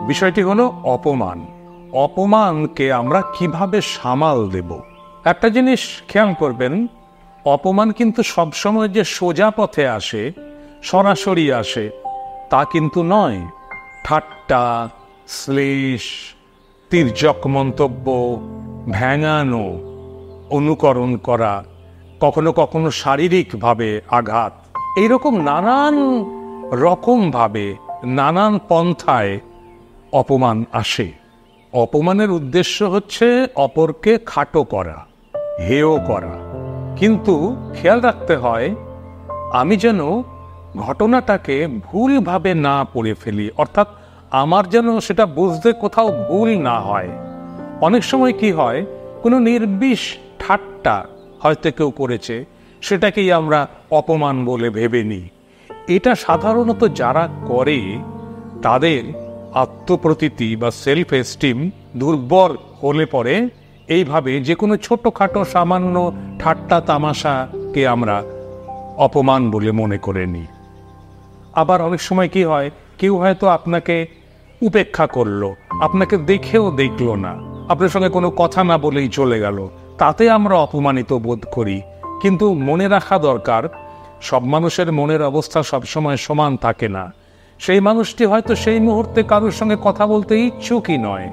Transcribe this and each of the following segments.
বিষয়টি হলো অপমান। অপমানকে আমরা কিভাবে সামাল দেব? একটা জিনিস খেয়াল করবেন, অপমান কিন্তু সবসময় যে সোজা পথে আসে, সরাসরি আসে তা কিন্তু নয়। ঠাট্টা, শ্লেষ, তির্যক মন্তব্য, ভেঙানো, অনুকরণ করা, কখনো কখনো শারীরিকভাবে আঘাত, এইরকম নানান রকমভাবে নানান পন্থায় অপমান আসে। অপমানের উদ্দেশ্য হচ্ছে অপরকে খাটো করা, হেয় করা। কিন্তু খেয়াল রাখতে হয় আমি যেন ঘটনাটাকে ভুলভাবে না পড়ে ফেলি, অর্থাৎ আমার যেন সেটা বুঝতে কোথাও ভুল না হয়। অনেক সময় কি হয়, কোনো নির্বিষ ঠাট্টা হয়তো কেউ করেছে, সেটাকেই আমরা অপমান বলে ভেবে নিই। এটা সাধারণত যারা করে তাদের আত্মপ্রতীতি বা সেলফ এস্টিম দুর্বল হলে পরে এইভাবে যে কোনো ছোটখাটো সামান্য ঠাট্টা তামাশাকে আমরা অপমান বলে মনে করে নিই। আবার অনেক সময় কি হয়, কেউ হয়তো আপনাকে উপেক্ষা করলো, আপনাকে দেখেও দেখলো না, আপনার সঙ্গে কোনো কথা না বলেই চলে গেল, তাতে আমরা অপমানিত বোধ করি। কিন্তু মনে রাখা দরকার, সব মানুষের মনের অবস্থা সবসময় সমান থাকে না। সেই মানুষটি হয়তো সেই মুহূর্তে কারোর সঙ্গে কথা বলতে ইচ্ছুকই নয়,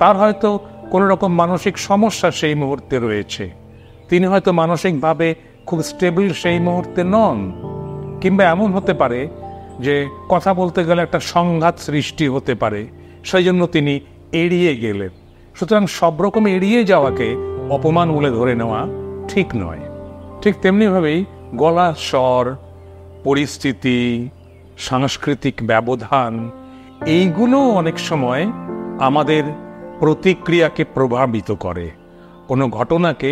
তার হয়তো কোনো রকম মানসিক সমস্যা সেই মুহূর্তে রয়েছে, তিনি হয়তো মানসিকভাবে খুব স্টেবল সেই মুহূর্তে নন, কিংবা এমন হতে পারে যে কথা বলতে গেলে একটা সংঘাত সৃষ্টি হতে পারে, সেই জন্য তিনি এড়িয়ে গেলেন। সুতরাং সব রকম এড়িয়ে যাওয়াকে অপমান বলে ধরে নেওয়া ঠিক নয়। ঠিক তেমনিভাবেই গলার স্বর, পরিস্থিতি, সাংস্কৃতিক ব্যবধান, এইগুলো অনেক সময় আমাদের প্রতিক্রিয়াকে প্রভাবিত করে। কোনো ঘটনাকে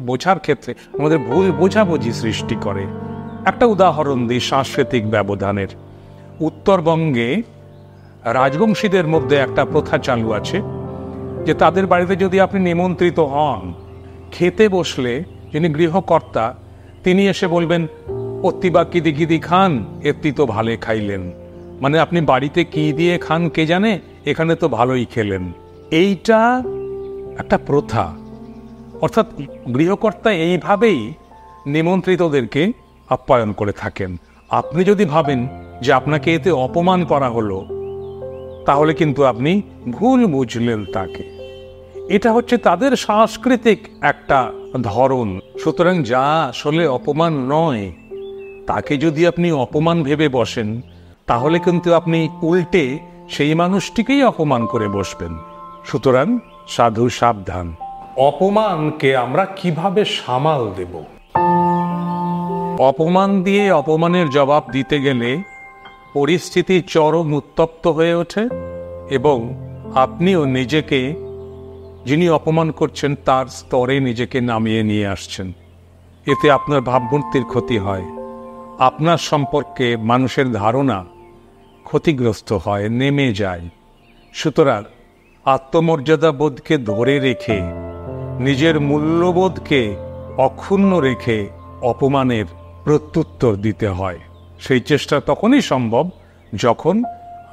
বোঝার ক্ষেত্রে আমাদের ভুল বোঝাবুঝি সৃষ্টি করে। একটা উদাহরণ দিই সাংস্কৃতিক ব্যবধানের। উত্তরবঙ্গে রাজবংশীদের মধ্যে একটা প্রথা চালু আছে যে তাদের বাড়িতে যদি আপনি নিমন্ত্রিত হন, খেতে বসলে যিনি গৃহকর্তা তিনি এসে বলবেন, অত্তিবা কিদি কিদি খান, এত্তি তো ভালে খাইলেন। মানে আপনি বাড়িতে কি দিয়ে খান কে জানে, এখানে তো ভালোই খেলেন। এইটা একটা প্রথা, অর্থাৎ গৃহকর্তা এইভাবেই নিমন্ত্রিতদেরকে আপ্যায়ন করে থাকেন। আপনি যদি ভাবেন যে আপনাকে এতে অপমান করা হলো, তাহলে কিন্তু আপনি ভুল বুঝলেন তাকে। এটা হচ্ছে তাদের সাংস্কৃতিক একটা ধরন। সুতরাং যা আসলে অপমান নয়, তাকে যদি আপনি অপমান ভেবে বসেন, তাহলে কিন্তু আপনি উল্টে সেই মানুষটিকেই অপমান করে বসবেন। সুতরাং সাধু সাবধান। অপমানকে আমরা কিভাবে সামাল দেব? অপমান দিয়ে অপমানের জবাব দিতে গেলে পরিস্থিতি চরম উত্তপ্ত হয়ে ওঠে এবং আপনিও নিজেকে, যিনি অপমান করছেন তার স্তরে নিজেকে নামিয়ে নিয়ে আসছেন। এতে আপনার ভাবমূর্তির ক্ষতি হয়, আপনার সম্পর্কে মানুষের ধারণা ক্ষতিগ্রস্ত হয়, নেমে যায়। সুতরাং আত্মমর্যাদা বোধকে ধরে রেখে, নিজের মূল্যবোধকে অক্ষুণ্ণ রেখে অপমানের প্রত্যুত্তর দিতে হয়। সেই চেষ্টা তখনই সম্ভব যখন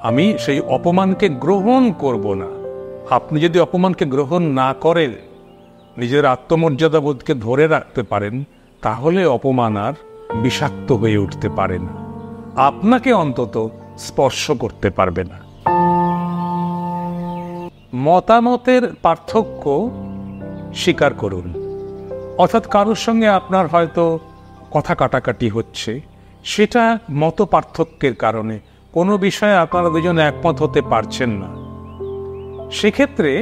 আমি সেই অপমানকে গ্রহণ করব না। আপনি যদি অপমানকে গ্রহণ না করেন, নিজের আত্মমর্যাদা বোধকে ধরে রাখতে পারেন, তাহলে অপমান আর বিষাক্ত হয়ে উঠতে পারে না, আপনাকে অন্তত স্পর্শ করতে পারবে না। মতামতের পার্থক্য স্বীকার করুন। অর্থাৎ কারোর সঙ্গে আপনার হয়তো কথা কাটাকাটি হচ্ছে, সেটা মত পার্থক্যের কারণে কোনো বিষয়ে আপনারা দুজন একমত হতে পারছেন না। সেক্ষেত্রে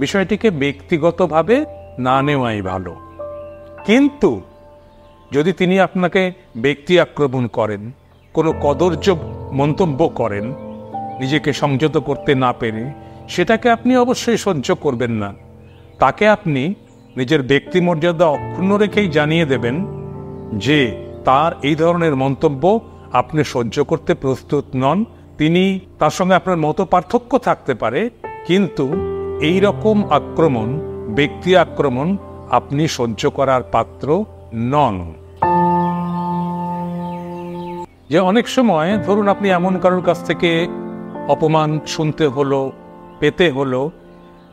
বিষয়টিকে ব্যক্তিগতভাবে না নেওয়াই ভালো। কিন্তু যদি তিনি আপনাকে ব্যক্তি আক্রমণ করেন, কোনো কদর্য মন্তব্য করেন, নিজেকে সংযত করতে না পেরে, সেটাকে আপনি অবশ্যই সহ্য করবেন না। তাকে আপনি নিজের ব্যক্তি মর্যাদা অক্ষুণ্ণ রেখেই জানিয়ে দেবেন যে তার এই ধরনের মন্তব্য আপনি সহ্য করতে প্রস্তুত নন। তিনি, তার সঙ্গে আপনার মত পার্থক্য থাকতে পারে, কিন্তু এই রকম আক্রমণ, ব্যক্তি আক্রমণ আপনি সহ্য করার পাত্র নন। যে অনেক সময় ধরুন আপনি এমন কারোর কাছ থেকে অপমান শুনতে হলো, পেতে হলো,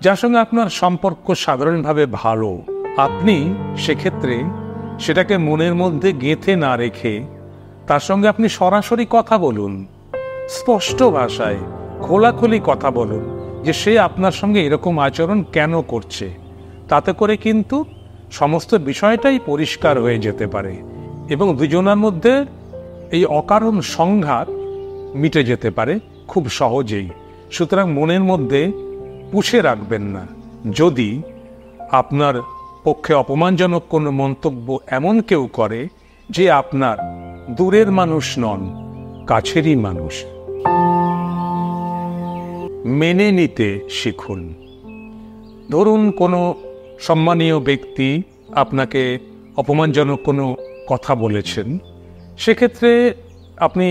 যার সঙ্গে আপনার সম্পর্ক সাধারণভাবে ভালো, আপনি সেক্ষেত্রে সেটাকে মনের মধ্যে গেঁথে না রেখে তার সঙ্গে আপনি সরাসরি কথা বলুন, স্পষ্ট ভাষায় খোলাখুলি কথা বলুন যে সে আপনার সঙ্গে এরকম আচরণ কেন করছে। তাতে করে কিন্তু সমস্ত বিষয়টাই পরিষ্কার হয়ে যেতে পারে এবং দুজনের মধ্যে এই অকারণ সংঘাত মিটে যেতে পারে খুব সহজেই। সুতরাং মনের মধ্যে পুষে রাখবেন না। যদি আপনার পক্ষে অপমানজনক কোনো মন্তব্য এমন কেউ করে যে আপনার দূরের মানুষ নন, কাছেরই মানুষ, মেনে নিতে শিখুন। ধরুন কোনো সম্মানীয় ব্যক্তি আপনাকে অপমানজনক কোনো কথা বলেছেন, সেক্ষেত্রে আপনি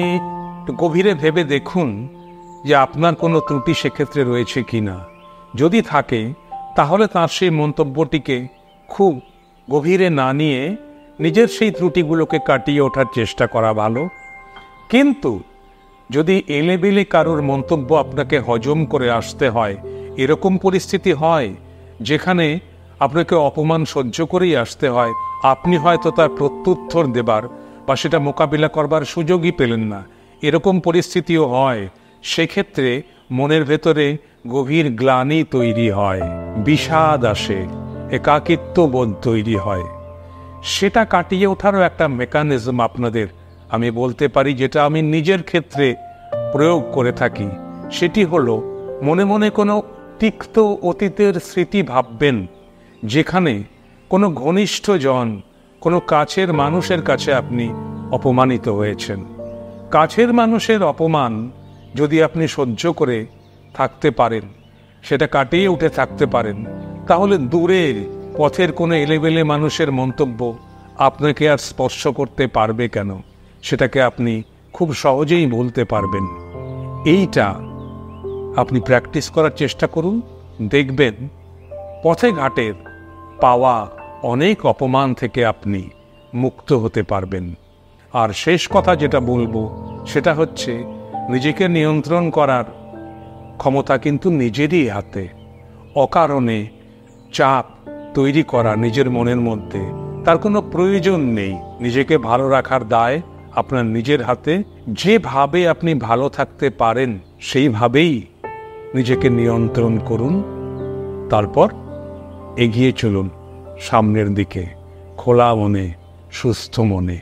গভীরে ভেবে দেখুন যে আপনার কোনো ত্রুটি সেক্ষেত্রে রয়েছে কি না। যদি থাকে তাহলে তার সেই মন্তব্যটিকে খুব গভীরে না নিয়ে নিজের সেই ত্রুটিগুলোকে কাটিয়ে ওঠার চেষ্টা করা ভালো। কিন্তু যদি এলেবেলে কারোর মন্তব্য আপনাকে হজম করে আসতে হয়, এরকম পরিস্থিতি হয় যেখানে আপনাকে অপমান সহ্য করেই আসতে হয়, আপনি হয়তো তার প্রত্যুত্তর দেবার বা সেটা মোকাবিলা করবার সুযোগই পেলেন না, এরকম পরিস্থিতিও হয়, সেক্ষেত্রে মনের ভেতরে গভীর গ্লানি তৈরি হয়, বিষাদ আসে, একাকিত্ব বোধ তৈরি হয়। সেটা কাটিয়ে ওঠারও একটা মেকানিজম আপনাদের আমি বলতে পারি, যেটা আমি নিজের ক্ষেত্রে প্রয়োগ করে থাকি। সেটি হলো মনে মনে কোনো তিক্ত অতীতের স্মৃতি ভাববেন যেখানে কোনো ঘনিষ্ঠজন, কোনো কাছের মানুষের কাছে আপনি অপমানিত হয়েছেন। কাছের মানুষের অপমান যদি আপনি সহ্য করে থাকতে পারেন, সেটা কাটিয়ে উঠে থাকতে পারেন, তাহলে দূরের পথের কোনো এলেবেলে মানুষের মন্তব্য আপনাকে আর স্পর্শ করতে পারবে কেন, সেটাকে আপনি খুব সহজেই বলতে পারবেন। এইটা আপনি প্র্যাকটিস করার চেষ্টা করুন, দেখবেন পথে ঘাটের পাওয়া অনেক অপমান থেকে আপনি মুক্ত হতে পারবেন। আর শেষ কথা যেটা বলবো সেটা হচ্ছে, নিজেকে নিয়ন্ত্রণ করার ক্ষমতা কিন্তু নিজেরই হাতে। অকারণে চাপ তৈরি করা নিজের মনের মধ্যে তার কোনো প্রয়োজন নেই। নিজেকে ভালো রাখার দায় আপনার নিজের হাতে। যেভাবে আপনি ভালো থাকতে পারেন সেইভাবেই নিজেকে নিয়ন্ত্রণ করুন, তারপর এগিয়ে চলুন সামনের দিকে খোলা মনে, সুস্থ মনে।